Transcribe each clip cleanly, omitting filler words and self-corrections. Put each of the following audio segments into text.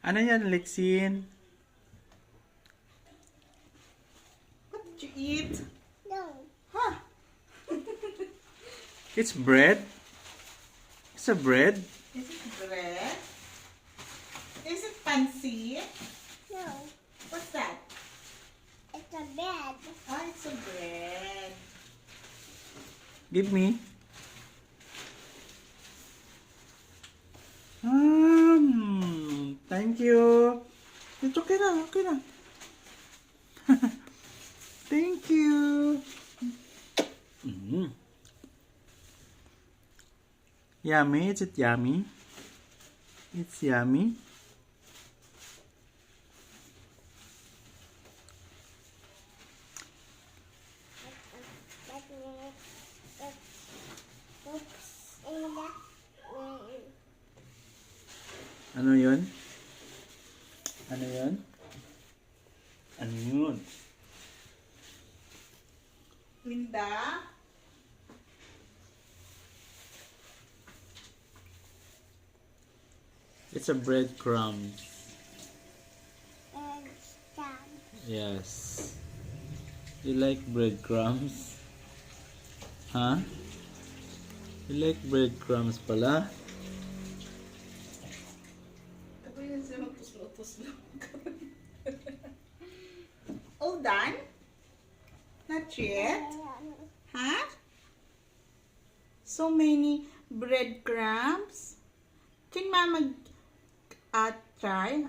Ano yan, Lexin? What did you eat? No. Huh? It's bread? It's a bread? Is it bread? Is it fancy? No. What's that? It's a bed. Oh, it's a bread. Give me. Thank you. It's okay na, okay na. Thank you. Yummy, is it yummy? It's yummy. Ano yun? Ano yun? Ano yun? Linda? It's a breadcrumb. And stamp. Yes. You like breadcrumbs? Huh? You like breadcrumbs pala? Ako yun siya magtuslo-tuslo. All done? Not yet? Huh? So many breadcrumbs. Can Mama try?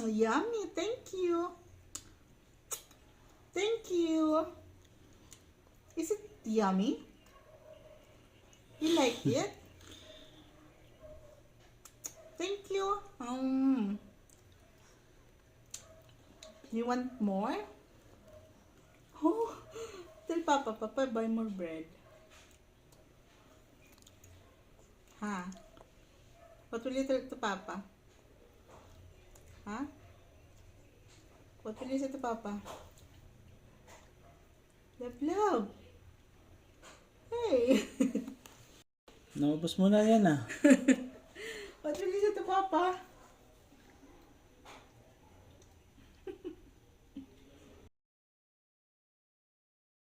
Yummy. Thank you. Thank you. Is it yummy? You like it? Thank you. You want more? Oh, tell Papa, buy more bread. Huh? What will you tell to Papa? Huh? What will you say to Papa? Love. Hey! Naubos mo na yan ah. What will you say to Papa?